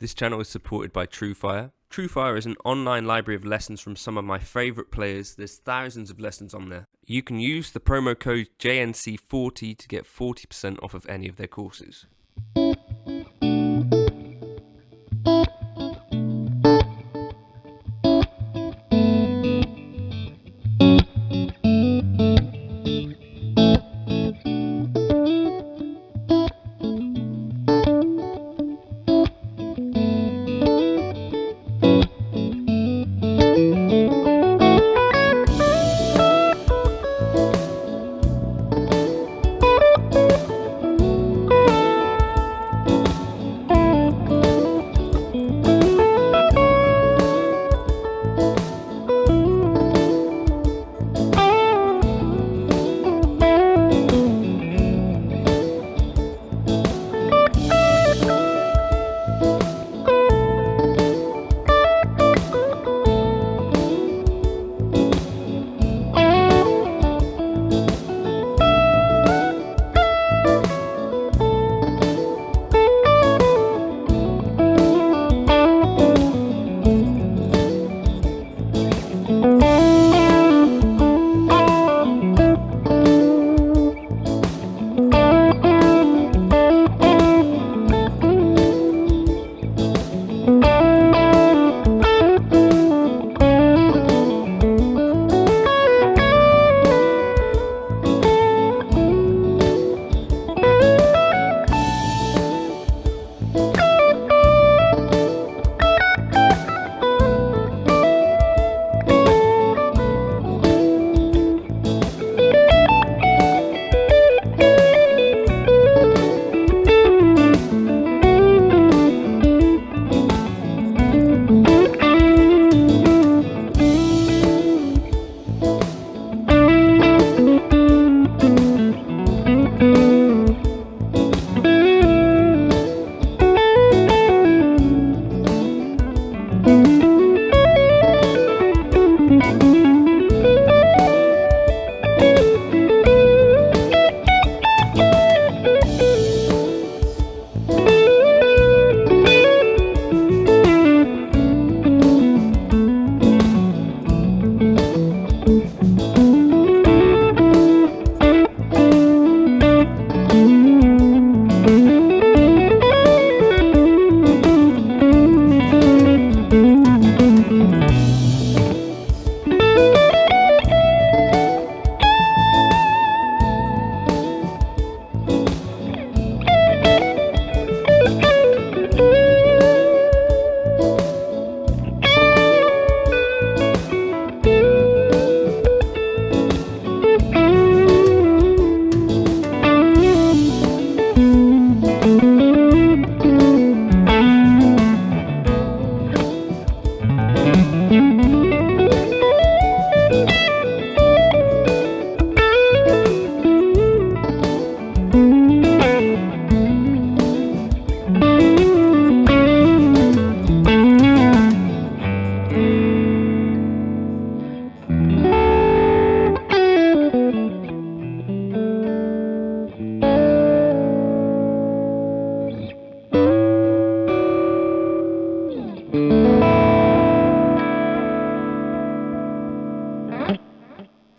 This channel is supported by TrueFire. TrueFire is an online library of lessons from some of my favourite players. There's thousands of lessons on there. You can use the promo code JNC40 to get 40% off of any of their courses.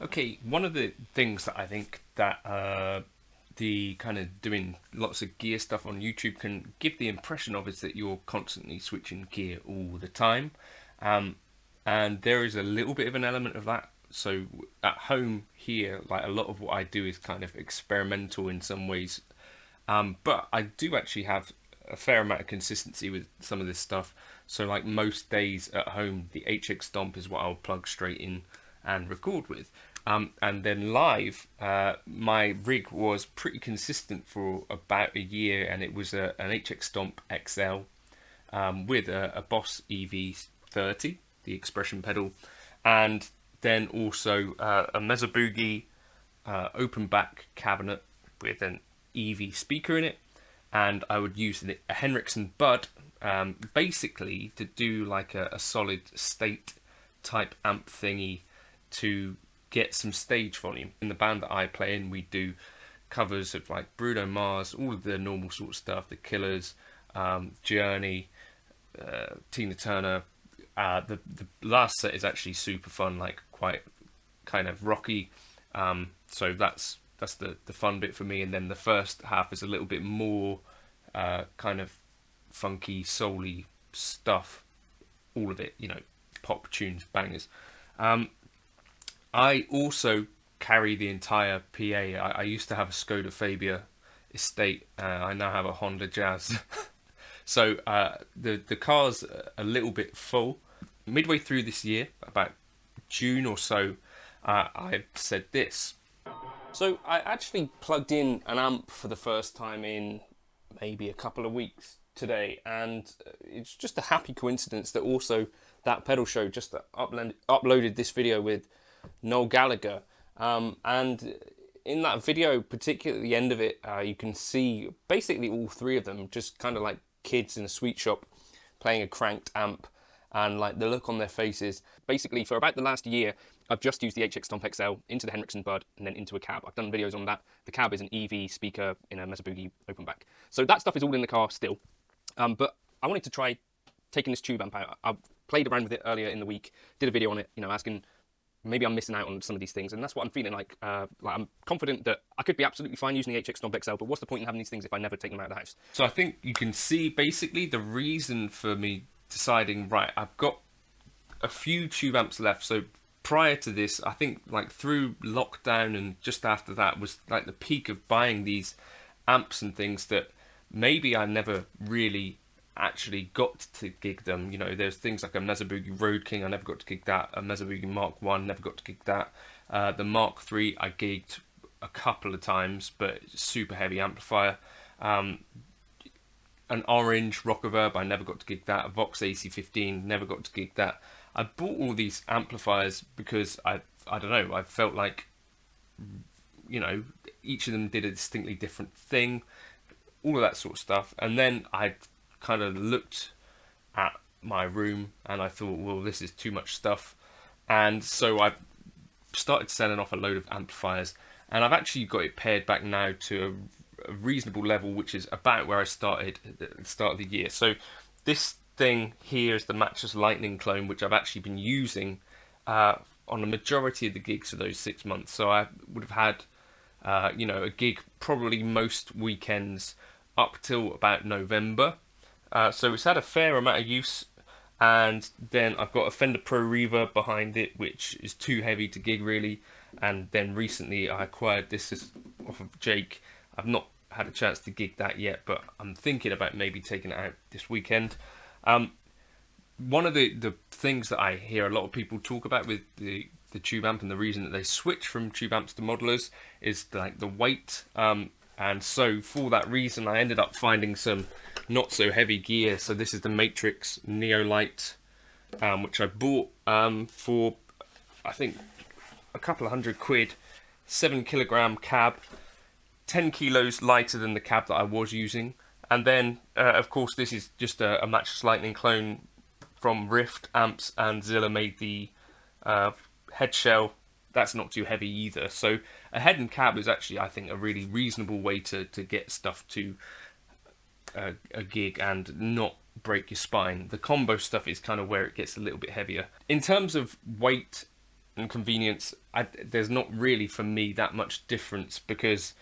Okay, one of the things that I think that the kind of doing lots of gear stuff on YouTube can give the impression of is that you're constantly switching gear all the time. And there is a little bit of an element of that. So at home here, like a lot of what I do is kind of experimental in some ways. But I do actually have a fair amount of consistency with some of this stuff. So like most days at home, the HX Stomp is what I'll plug straight in and record with. And then live, my rig was pretty consistent for about a year, and it was an HX Stomp XL with a Boss EV30, the expression pedal, and then also a Mesa Boogie open back cabinet with an EV speaker in it, and I would use a Henriksen Bud basically to do like a solid state type amp thingy to get some stage volume. In the band that I play in, we do covers of like Bruno Mars, all of the normal sort of stuff, The Killers, Journey, Tina Turner. The last set is actually super fun, like quite kind of rocky. So that's the fun bit for me. And then the first half is a little bit more kind of funky, soul-y stuff. All of it, you know, pop tunes, bangers. I also carry the entire PA. I used to have a Skoda Fabia estate. I now have a Honda Jazz. So the car's a little bit full. Midway through this year, about June or so, I said this. So I actually plugged in an amp for the first time in maybe a couple of weeks today, and it's just a happy coincidence that also that pedal show just uploaded this video with Noel Gallagher, and in that video, particularly at the end of it, you can see basically all three of them just kind of like kids in a sweet shop playing a cranked amp, and like the look on their faces. Basically, for about the last year, I've just used the HX Stomp XL into the Henriksen Bud and then into a cab. I've done videos on that. The cab is an EV speaker in a Mesa Boogie open back. So that stuff is all in the car still. But I wanted to try taking this tube amp out. I played around with it earlier in the week, did a video on it, you know, asking maybe I'm missing out on some of these things, and that's what I'm feeling like. I'm confident that I could be absolutely fine using the HX Stomp XL, but what's the point in having these things if I never take them out of the house? So I think you can see basically the reason for me deciding, right, I've got a few tube amps left. So prior to this, I think like through lockdown and just after that was like the peak of buying these amps and things that maybe I never really actually got to gig them. You know, there's things like a Mesa Boogie Road King, I never got to gig that. A Mesa Boogie Mark 1, never got to gig that. The Mark 3 I gigged a couple of times, but super heavy amplifier. An orange Rockaverb, I never got to gig that. A Vox AC15, never got to gig that. I bought all these amplifiers because I don't know, I felt like, you know, each of them did a distinctly different thing, all of that sort of stuff. And then I kind of looked at my room and I thought, well, this is too much stuff. And so I started selling off a load of amplifiers, and I've actually got it pared back now to a reasonable level, which is about where I started at the start of the year. So this thing here is the Matchless Lightning clone, which I've actually been using on a majority of the gigs of those 6 months. So I would have had, you know, a gig probably most weekends up till about November. So it's had a fair amount of use. And then I've got a Fender Pro Reverb behind it, which is too heavy to gig really. And then recently I acquired this off of Jake. I've not had a chance to gig that yet, but I'm thinking about maybe taking it out this weekend. One of the things that I hear a lot of people talk about with the tube amp, and the reason that they switch from tube amps to modelers, is like the weight. And so for that reason, I ended up finding some not so heavy gear. So this is the Matrix Neolite, which I bought for I think a couple of £100. 7 kilogram cab, 10 kilos lighter than the cab that I was using. And then of course this is just a Matchless Lightning clone from Rift Amps, and Zilla made the head shell. That's not too heavy either. So a head and cab is actually, I think, a really reasonable way to get stuff to a gig and not break your spine. The combo stuff is kind of where it gets a little bit heavier. In terms of weight and convenience, there's not really for me that much difference, because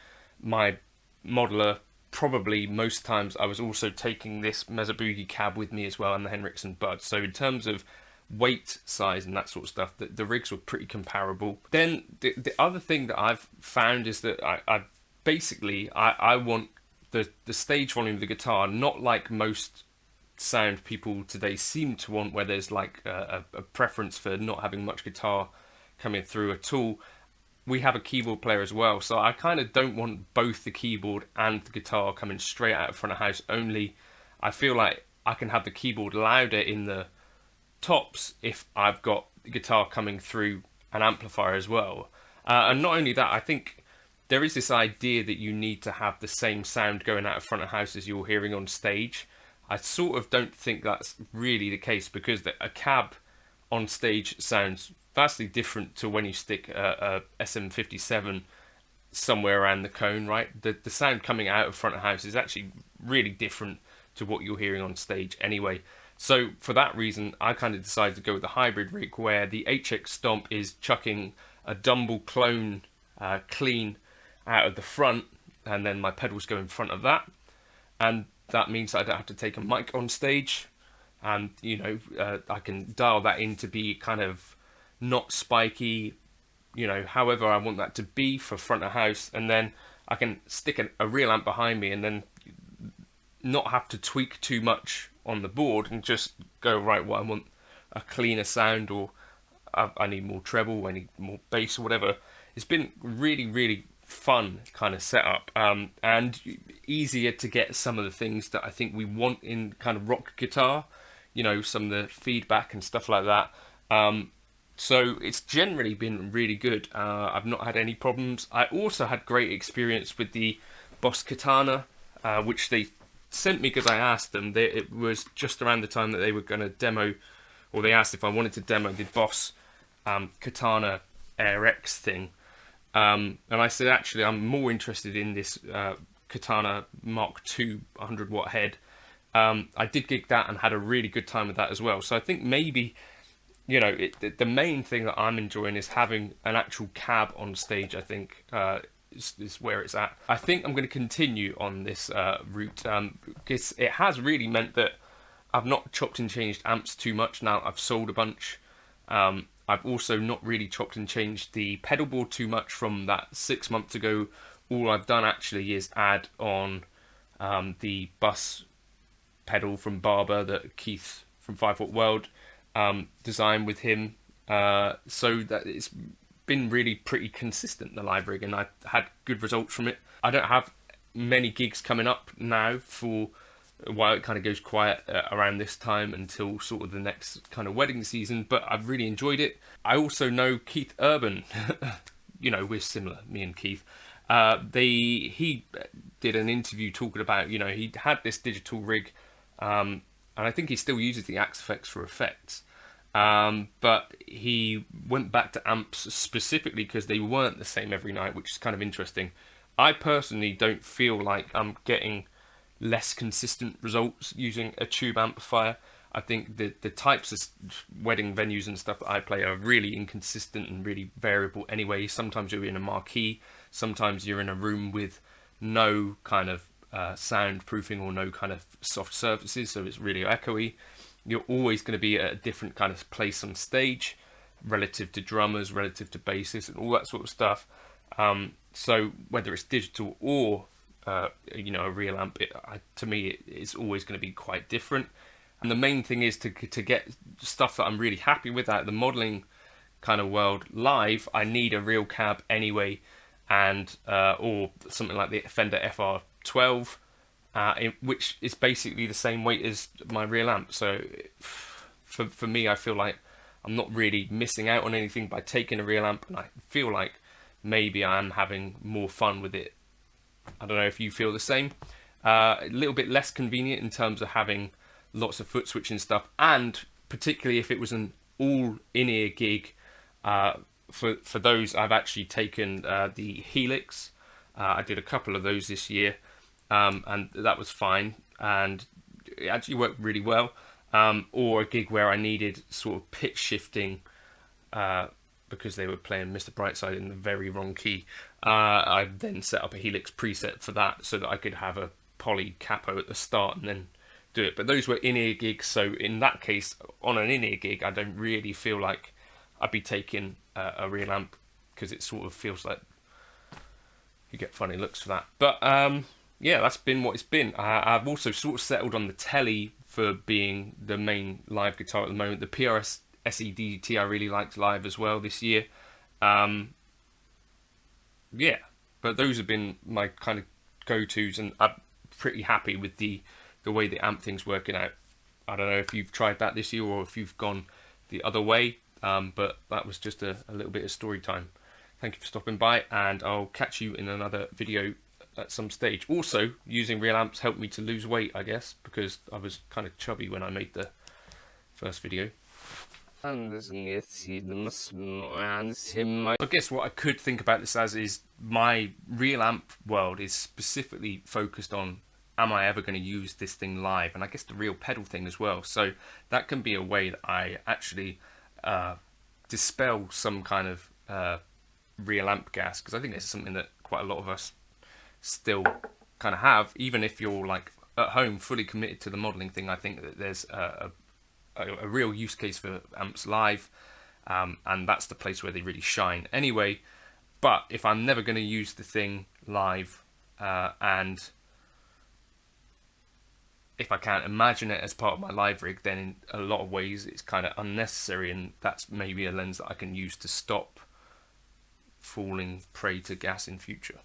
my modeler, probably most times I was also taking this Mesa Boogie cab with me as well, and the Henriksen Bud. So in terms of weight, size and that sort of stuff, the rigs were pretty comparable. Then the other thing that I've found is that I basically want the stage volume of the guitar, not like most sound people today seem to want, where there's like a preference for not having much guitar coming through at all. We have a keyboard player as well, so I kind of don't want both the keyboard and the guitar coming straight out of front of house only. I feel like I can have the keyboard louder in the tops if I've got the guitar coming through an amplifier as well. And not only that, I think there is this idea that you need to have the same sound going out of front of house as you're hearing on stage. I sort of don't think that's really the case, because a cab on stage sounds vastly different to when you stick a SM57 somewhere around the cone, right? The sound coming out of front of house is actually really different to what you're hearing on stage anyway. So for that reason, I kind of decided to go with the hybrid rig where the HX Stomp is chucking a Dumble clone clean out of the front, and then my pedals go in front of that, and that means I don't have to take a mic on stage, and I can dial that in to be kind of not spiky, however I want that to be for front of house, and then I can stick a real amp behind me and then not have to tweak too much on the board and just go, right, well, I want a cleaner sound, or I need more treble, I need more bass or whatever. It's been really, really fun kind of setup, and easier to get some of the things that I think we want in kind of rock guitar, some of the feedback and stuff like that. So it's generally been really good. I've not had any problems. I also had great experience with the Boss Katana, which they sent me because I asked them. It was just around the time that they were going to demo, or they asked if I wanted to demo the Boss Katana Air X thing. And I said, actually, I'm more interested in this Katana Mark II 100 watt head. I did gig that and had a really good time with that as well. So I think maybe, the main thing that I'm enjoying is having an actual cab on stage, I think, is where it's at. I think I'm going to continue on this route, because it has really meant that I've not chopped and changed amps too much now. I've sold a bunch. I've also not really chopped and changed the pedal board too much from that 6 months ago. All I've done actually is add on the bus pedal from Barber that Keith from 5 Foot World designed with him. So that it's been really pretty consistent, the live rig, and I had good results from it. I don't have many gigs coming up now for while it kind of goes quiet around this time until sort of the next kind of wedding season, but I've really enjoyed it. I also know Keith Urban. We're similar, me and Keith. He did an interview talking about, he had this digital rig, and I think he still uses the Axe effects for effects, but he went back to amps specifically because they weren't the same every night, which is kind of interesting. I personally don't feel like I'm getting less consistent results using a tube amplifier. I think the types of wedding venues and stuff that I play are really inconsistent and really variable anyway. Sometimes you're in a marquee, sometimes you're in a room with no kind of soundproofing or no kind of soft surfaces, so it's really echoey. You're always going to be at a different kind of place on stage relative to drummers, relative to bassists, and all that sort of stuff. So whether it's digital or a real amp, to me it's always going to be quite different. And the main thing is to get stuff that I'm really happy with out of the modelling kind of world live. I need a real cab anyway, and or something like the Fender FR12, which is basically the same weight as my real amp. So for me, I feel like I'm not really missing out on anything by taking a real amp, and I feel like maybe I am having more fun with it. I don't know if you feel the same. A little bit less convenient in terms of having lots of foot switching stuff, and particularly if it was an all in-ear gig. For those, I've actually taken the Helix. I did a couple of those this year, and that was fine, and it actually worked really well. Or a gig where I needed sort of pitch shifting because they were playing Mr. Brightside in the very wrong key. I then set up a Helix preset for that so that I could have a poly capo at the start and then do it. But those were in-ear gigs, so in that case, on an in-ear gig, I don't really feel like I'd be taking a real amp, because it sort of feels like you get funny looks for that. But yeah, that's been what it's been. I've also sort of settled on the Telly for being the main live guitar at the moment. The PRS SEDT I really liked live as well this year. Yeah, but those have been my kind of go-tos, and I'm pretty happy with the way the amp thing's working out. I don't know if you've tried that this year or if you've gone the other way, but that was just a little bit of story time. Thank you for stopping by, and I'll catch you in another video at some stage. Also, using real amps helped me to lose weight, I guess, because I was kind of chubby when I made the first video. I guess what I could think about this as is my real amp world is specifically focused on am I ever going to use this thing live? And I guess the real pedal thing as well. So that can be a way that I actually dispel some kind of real amp gas, because I think it's something that quite a lot of us still kind of have. Even if you're like at home fully committed to the modeling thing, I think that there's a real use case for amps live, and that's the place where they really shine anyway. But if I'm never going to use the thing live, and if I can't imagine it as part of my live rig, then in a lot of ways it's kind of unnecessary, and that's maybe a lens that I can use to stop falling prey to gas in future.